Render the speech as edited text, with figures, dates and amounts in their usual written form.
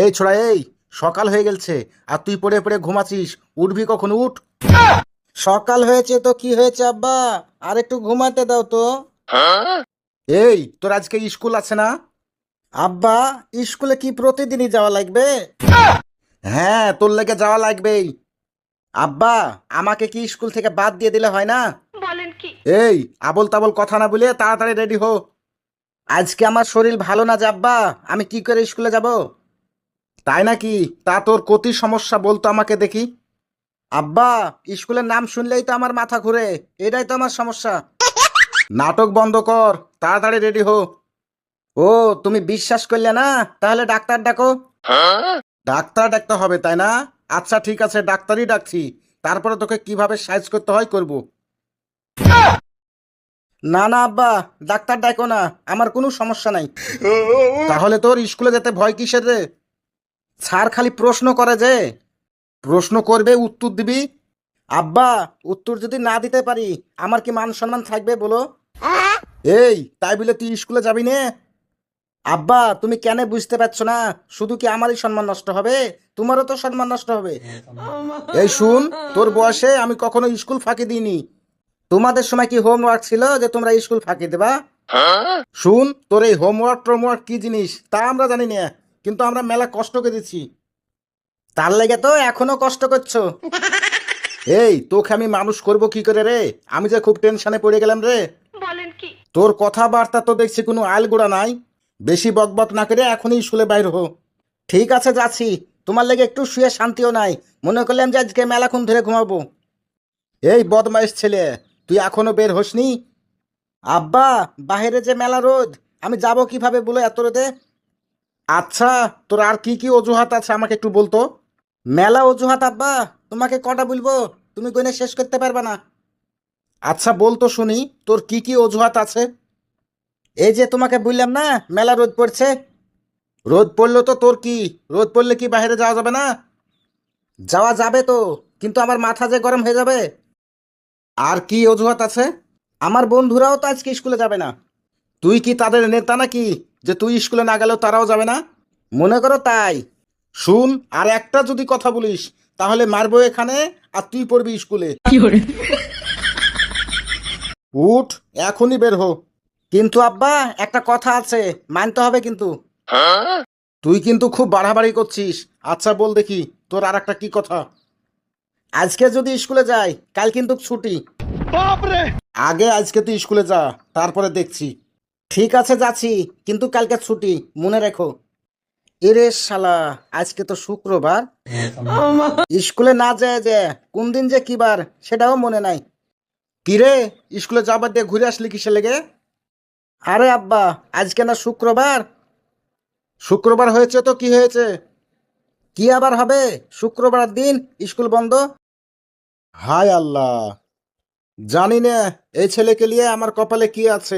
এই ছোড়া এই, সকাল হয়ে গেছে আর তুই পড়ে পড়ে ঘুমাচ্ছিস। উঠবি কখন? উঠ। সকাল হয়েছে তো কি হয়েছে আব্বা, আর একটু ঘুমাতে দাও তো। এই তোর আজকে স্কুল আছে না? আব্বা, স্কুলে কি প্রতিদিনই যাওয়া লাগবে? হ্যাঁ, তোর লেগে যাওয়া লাগবেই। আব্বা, আমাকে কি স্কুল থেকে বাদ দিয়ে দিলে হয় না? বলেন কি? এই, আবল তাবল কথা না বলে তাড়াতাড়ি রেডি হো। আজকে আমার শরীর ভালো না যে আব্বা, আমি কি করে স্কুলে যাব? তাই নাকি? তা তোর কতি সমস্যা বলতো আমাকে দেখি। আব্বা, স্কুলের নাম শুনলেই তো আমার মাথা ঘুরে, এটাই তো আমার সমস্যা। নাটক বন্ধ কর, তাড়াতাড়ি রেডি হো। ও, তুমি বিশ্বাস করলে না? তাহলে ডাক্তার ডাকো। ডাক্তার ডাকতে হবে তাই না? আচ্ছা ঠিক আছে, ডাক্তারই ডাকছি। তারপরে তোকে কিভাবে সাইজ করতে হয় করব। না না আব্বা, ডাক্তার ডাকো না, আমার কোনো সমস্যা নাই। তাহলে তোর স্কুলে যেতে ভয় কিসের রে? স্যার খালি প্রশ্ন করে যে। প্রশ্ন করবে, উত্তর দিবি। আব্বা, উত্তর যদি না দিতে পারি আমার কি মান সম্মান থাকবে বলো? এই, তাই বলে তুই স্কুলে যাবি না? আব্বা, তুমি কেন বুঝতে পারছো না? শুধু কি আমারই সম্মান নষ্ট হবে, তোমারও তো সম্মান নষ্ট হবে। এই শুন, তোর বয়সে আমি কখনো স্কুল ফাঁকি দিইনি। তোমাদের সময় কি হোমওয়ার্ক ছিল যে তোমরা স্কুল ফাঁকি দেবা? শুন, তোর এই হোমওয়ার্ক টোমওয়ার্ক কি জিনিস তা আমরা জানি না, কিন্তু আমরা মেলা কষ্ট করেছি। তার লেগে তো এখনো কষ্ট করছো। এই, তোকে আমি মানুষ করব কি করে রে? আমি যে খুব টেনশনে পড়ে গেলাম রে। বলেন কি? তোর কথাবার্তা তো দেখছি কোনো আলগোড়া নাই। বেশি বকবক না করে এখনই স্কুলে বাইর হো। ঠিক আছে, যাচ্ছি। তোমার লেগে একটু শুয়ে শান্তিও নাই, মনে করলাম যে আজকে মেলাক্ষণ ধরে ঘুমাবো। এই বদমাইশ ছেলে, তুই এখনো বের হসনি? আব্বা, বাইরে যে মেলা রোদ, আমি যাব কিভাবে বলো এত রোদে? আচ্ছা, তোর আর কি কি অজুহাত আছে আমাকে একটু বলতো। মেলা অজুহাত আব্বা, তোমাকে কটা বলবো, তুমি কইনে শেষ করতে পারবে না। আচ্ছা বলতো শুনি, তোর কি কি অজুহাত আছে? এই যে তোমাকে বললাম না, মেলা রোদ পড়ছে। রোদ পড়লো তো তোর কি? রোদ পড়লে কি বাইরে যাওয়া যাবে না? যাওয়া যাবে তো, কিন্তু আমার মাথা যে গরম হয়ে যাবে। আর কি অজুহাত আছে? আমার বন্ধুরাও তো আজকে স্কুলে যাবে না। তুই কি তাদের নেতা নাকি, যে তুই স্কুলে না গেলেও তারাও যাবে না? মনে করো তাই। শুন, আর একটা যদি কথা বলিস তাহলে মারবো এখানে, আর তুই পড়বি স্কুলে। উঠ, এখনই বের হো। কিন্তু আব্বা, একটা কথা আছে, মানতে হবে কিন্তু। তুই কিন্তু খুব বাড়াবাড়ি করছিস। আচ্ছা বল দেখি, তোর আর একটা কি কথা? আজকে যদি স্কুলে যাই, কাল কিন্তু ছুটি। আগে আজকে তুই স্কুলে যা, তারপরে দেখছি। ঠিক আছে যাচ্ছি, কিন্তু কালকে ছুটি, মনে রেখো। এরে শালা, আজকে তো শুক্রবার। স্কুলে না যায় যে কোন দিন যে কি বার সেটাও মনে নাই। কিরে, স্কুলে যাবার দিয়ে ঘুরে আসলি কিসে লেগে? আরে আব্বা, আজকে না শুক্রবার। শুক্রবার হয়েছে তো কি হয়েছে? কি আবার হবে? শুক্রবার দিন স্কুল বন্ধ। হায় আল্লাহ, জানি না এই ছেলেকে নিয়ে আমার কপালে কি আছে।